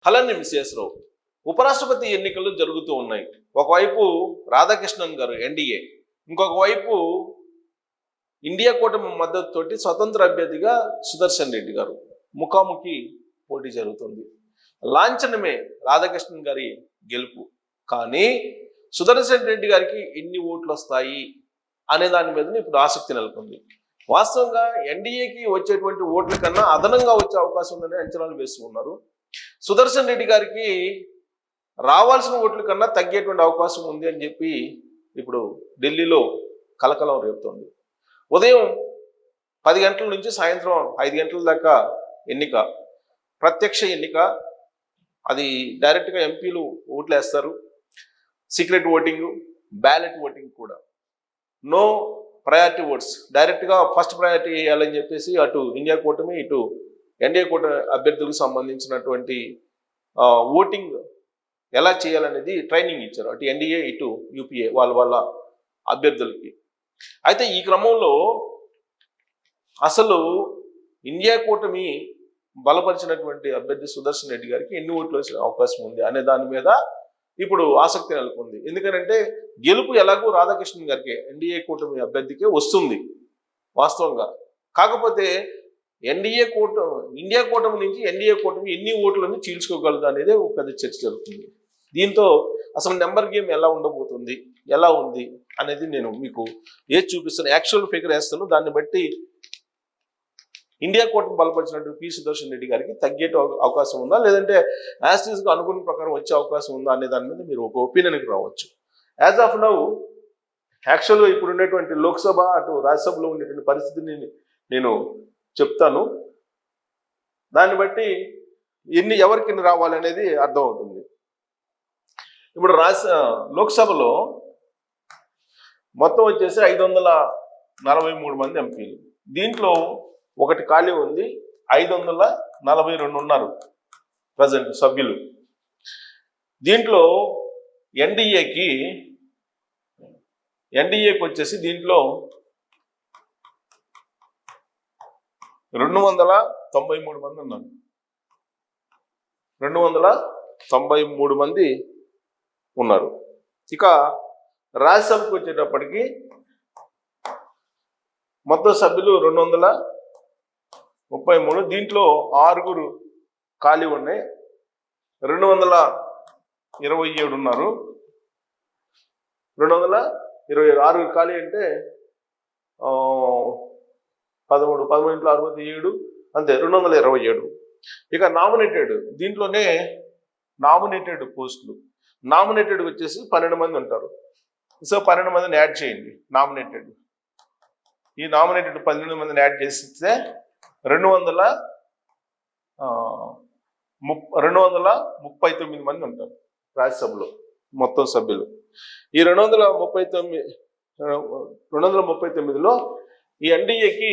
హలని మిశ్రేశ్వరరావు. ఉపరాష్ట్రపతి ఎన్నికలు జరుగుతూ ఉన్నాయి. ఒకవైపు రాధాకృష్ణన్ గారు ఎన్డీఏ, ఇంకొక వైపు ఇండియా కూటమి మద్దతుతోటి స్వతంత్ర అభ్యర్థిగా సుదర్శన్ రెడ్డి గారు ముఖాముఖి పోటీ జరుగుతుంది. లాంఛనమే రాధాకృష్ణన్ గారి గెలుపు. కానీ సుదర్శన్ రెడ్డి గారికి ఎన్ని ఓట్లు వస్తాయి అనే దాని మీద ఇప్పుడు ఆసక్తి నెలకొంది. వాస్తవంగా ఎన్డీఏకి వచ్చేటువంటి ఓట్ల కన్నా అదనంగా వచ్చే అవకాశం ఉందని అంచనాలు వేస్తూ ఉన్నారు. సుదర్శన్ రెడ్డి గారికి రావాల్సిన ఓట్ల కన్నా తగ్గేటువంటి అవకాశం ఉంది అని చెప్పి ఇప్పుడు ఢిల్లీలో కలకలం రేపుతోంది. ఉదయం 10 గంటల నుంచి సాయంత్రం 5 గంటల దాకా ఎన్నిక, ప్రత్యక్ష ఎన్నిక. అది డైరెక్ట్గా ఎంపీలు ఓట్లు వేస్తారు. సీక్రెట్ ఓటింగ్, బ్యాలెట్ ఓటింగ్ కూడా. నో ప్రయారిటీ ఓట్స్, డైరెక్ట్గా ఫస్ట్ ప్రయారిటీ వేయాలని చెప్పేసి అటు ఇండియా కూటమి ఇటు ఎన్డీఏ కూటమి అభ్యర్థులకు సంబంధించినటువంటి ఓటింగ్ ఎలా చేయాలనేది ట్రైనింగ్ ఇచ్చారు అటు ఎన్డీఏ ఇటు యూపీఏ వాళ్ళ అభ్యర్థులకి. అయితే ఈ క్రమంలో అసలు ఇండియా కూటమి బలపరిచినటువంటి అభ్యర్థి సుదర్శన్ రెడ్డి గారికి ఎన్ని ఓట్లు వచ్చే అవకాశం ఉంది అనే దాని మీద ఇప్పుడు ఆసక్తి నెలకొంది. ఎందుకంటే గెలుపు ఎలాగో రాధాకృష్ణన్ గారికి ఎన్డీఏ కూటమి అభ్యర్థికే వస్తుంది వాస్తవంగా. కాకపోతే ఇండియా కూటమి నుంచి ఎన్డీఏ కూటమి ఎన్ని ఓట్లను చీల్చుకోగలదు అనేది ఒక పెద్ద చర్చ జరుగుతుంది. దీంతో అసలు నెంబర్ గేమ్ ఎలా ఉండబోతుంది, ఎలా ఉంది అనేది నేను మీకు ఏది చూపిస్తాను, యాక్చువల్ ఫిగర్ వేస్తాను. దాన్ని బట్టి ఇండియా కూటమి బలపరిచినట్టు పి సుదర్శన్ రెడ్డి గారికి తగ్గేట అవకాశం ఉందా, లేదంటే యాస్టీస్గా అనుకున్న ప్రకారం వచ్చే అవకాశం ఉందా అనే దాని మీద మీరు ఒక ఒపీనియన్కి రావచ్చు. యాజ్ ఆఫ్ నౌ యాక్చువల్గా ఇప్పుడు ఉండేటువంటి లోక్సభ అటు రాజ్యసభలో ఉండేటువంటి పరిస్థితిని నేను చెప్తాను. దాన్ని బట్టి ఎవరికి రావాలనేది అర్థమవుతుంది. ఇప్పుడు లోక్సభలో మొత్తం వచ్చేసి 543 మంది ఎంపీలు. దీంట్లో ఒకటి ఖాళీ ఉంది, 542 ఉన్నారు ప్రజెంట్ సభ్యులు. దీంట్లో ఎన్డీఏకి వచ్చేసి దీంట్లో 293 మంది ఉన్నారు. 293 మంది ఉన్నారు. ఇక రాజ్యసభకు వచ్చేటప్పటికి మొత్తం సభ్యులు 233. దీంట్లో 6 ఖాళీ ఉన్నాయి. 227 ఉన్నారు. 227 ఖాళీ అంటే 13 × 67 అంతే, 227. ఇక నామినేటెడ్, దీంట్లోనే నామినేటెడ్ పోస్టులు, నామినేటెడ్ వచ్చేసి 12 మంది ఉంటారు. సో 12 మందిని యాడ్ చేయండి నామినేటెడ్. ఈ నామినేటెడ్ 12 మందిని యాడ్ చేస్తే 239 మంది ఉంటారు రాజ్యసభలో మొత్తం సభ్యులు. ఈ 239లో ఈ ఎన్డీఏకి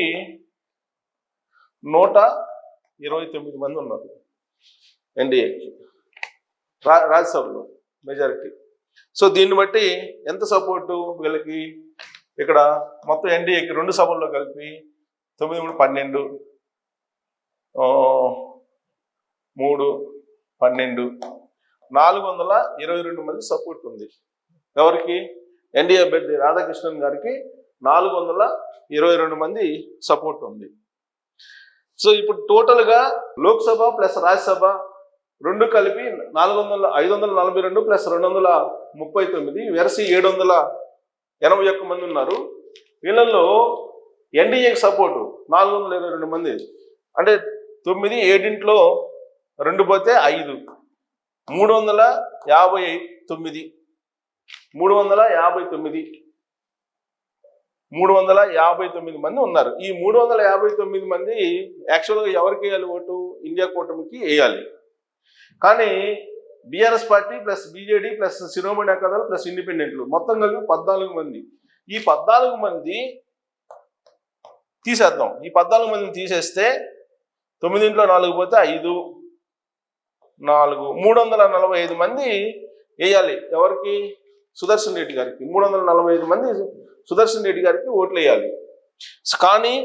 129 మంది ఉన్నారు. ఎన్డీఏకి రాజ్యసభలో మెజారిటీ. సో దీన్ని బట్టి ఎంత సపోర్టు వీళ్ళకి, ఇక్కడ మొత్తం ఎన్డీఏకి 2 సభల్లో కలిపి 9 × 12 3 12 422 మంది సపోర్ట్ ఉంది. ఎవరికి? ఎన్డీఏ అభ్యర్థి రాధాకృష్ణన్ గారికి 422 మంది సపోర్ట్ ఉంది. సో ఇప్పుడు టోటల్గా లోక్సభ ప్లస్ రాజ్యసభ 2 కలిపి 542 ప్లస్ 239 వెరసి 781 మంది ఉన్నారు. వీళ్ళల్లో ఎన్డీఏకి సపోర్టు 422 మంది, అంటే 9, 7 2 పోతే 5, 359 మంది ఉన్నారు. ఈ 359 మంది యాక్చువల్గా ఎవరికి వేయాలి ఓటు? ఇండియా కూటమికి వేయాలి. కానీ BRS party plus BJD plus Shiromani Akali Dal plus ఇండిపెండెంట్లు మొత్తం కలిపి 14 మంది. ఈ 14 మంది తీసేద్దాం. ఈ 14 మందిని తీసేస్తే 9 × 4 పోతే 5, 4 345 మంది వేయాలి. ఎవరికి? సుదర్శన్ రెడ్డి గారికి. 345 మంది సుదర్శన్ రెడ్డి గారికి ఓట్లు వేయాలి. కానీ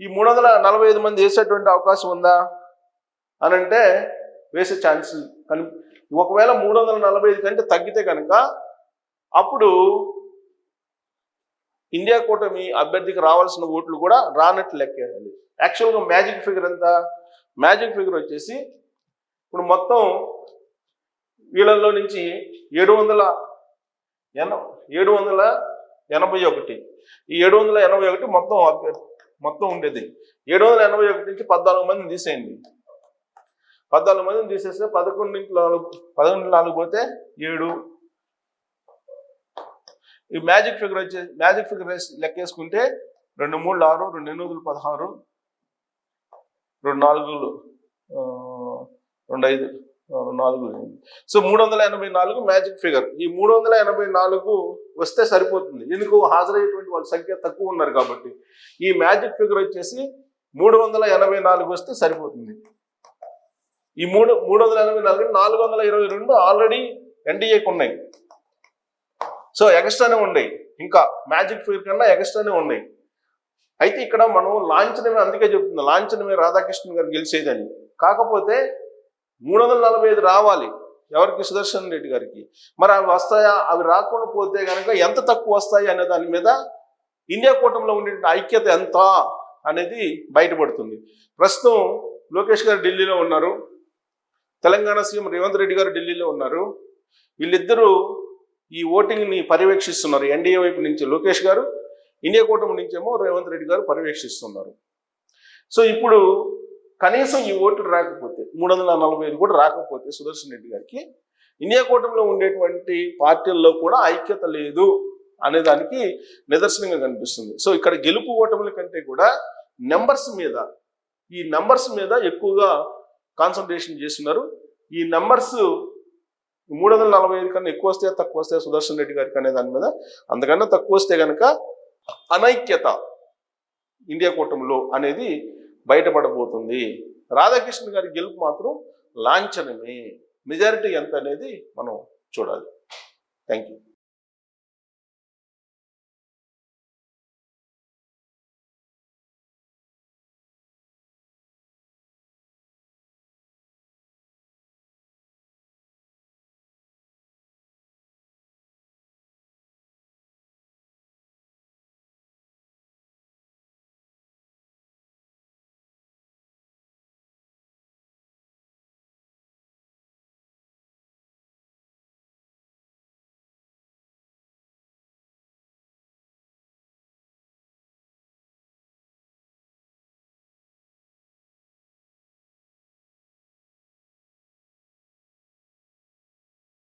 ఈ 345 మంది వేసేటువంటి అవకాశం ఉందా అని అంటే వేసే ఛాన్స్ ఒకవేళ 345 కంటే తగ్గితే కనుక అప్పుడు ఇండియా కూటమి అభ్యర్థికి రావాల్సిన ఓట్లు కూడా రానట్లు లెక్కేయాలి. యాక్చువల్గా మ్యాజిక్ ఫిగర్ ఎంత? మ్యాజిక్ ఫిగర్ వచ్చేసి ఇప్పుడు మొత్తం వీళ్ళల్లో నుంచి 781, ఈ 781 మొత్తం ఉండేది. 781 నుంచి 14 మందిని తీసేయండి. 14 మందిని తీసేస్తే 11 పోతే 7. ఈ magic figure లెక్కేసుకుంటే 2 3 6, 2 8 16, 2 4 2 5 4. So 384 magic figure. ఈ 384 వస్తే సరిపోతుంది. ఎందుకు? హాజరయ్యేటువంటి వాళ్ళ సంఖ్య తక్కువ ఉన్నారు కాబట్టి. ఈ మ్యాజిక్ ఫిగర్ వచ్చేసి 384 వస్తే సరిపోతుంది. ఈ 384 422 ఆల్రెడీ ఎన్డీఏకి ఉన్నాయి. సో ఎక్స్ట్రానే ఉన్నాయి, ఇంకా మ్యాజిక్ ఫిగర్ కన్నా ఎక్స్ట్రానే ఉన్నాయి. అయితే ఇక్కడ మనం లాంఛనమే, అందుకే చెప్తుంది లాంఛనమే రాధాకృష్ణన్ గారు గెలిచేదని. కాకపోతే 345 రావాలి ఎవరికి? సుదర్శన్ రెడ్డి గారికి. మరి అవి వస్తాయా? అవి రాకుండా పోతే కనుక ఎంత తక్కువ వస్తాయి అనే దాని మీద ఇండియా కూటమిలో ఉండే ఐక్యత ఎంత అనేది బయటపడుతుంది. ప్రస్తుతం లోకేష్ గారు ఢిల్లీలో ఉన్నారు, తెలంగాణ సీఎం రేవంత్ రెడ్డి గారు ఢిల్లీలో ఉన్నారు. వీళ్ళిద్దరూ ఈ ఓటింగ్ని పర్యవేక్షిస్తున్నారు. ఎన్డీఏ వైపు నుంచి లోకేష్ గారు, ఇండియా కూటమి నుంచేమో రేవంత్ రెడ్డి గారు పర్యవేక్షిస్తున్నారు. సో ఇప్పుడు కనీసం ఈ ఓట్లు రాకపోతే 345 కూడా రాకపోతే సుదర్శన్ రెడ్డి గారికి ఇండియా కూటమిలో ఉండేటువంటి పార్టీల్లో కూడా ఐక్యత లేదు అనే దానికి నిదర్శనంగా కనిపిస్తుంది. సో ఇక్కడ గెలుపు ఓటముల కంటే కూడా ఈ నెంబర్స్ మీద ఎక్కువగా కాన్సన్ట్రేషన్ చేస్తున్నారు. ఈ నెంబర్స్ 345 కన్నా ఎక్కువ వస్తే తక్కువ వస్తే సుదర్శన్ రెడ్డి గారికి అనే దాని మీద, అంతకన్నా తక్కువ వస్తే కనుక అనైక్యత ఇండియా కూటమిలో అనేది బయటపడబోతుంది. రాధాకృష్ణ గారి గెలుపు మాత్రం లాంఛనమే. మెజారిటీ ఎంత అనేది మనం చూడాలి. Thank you.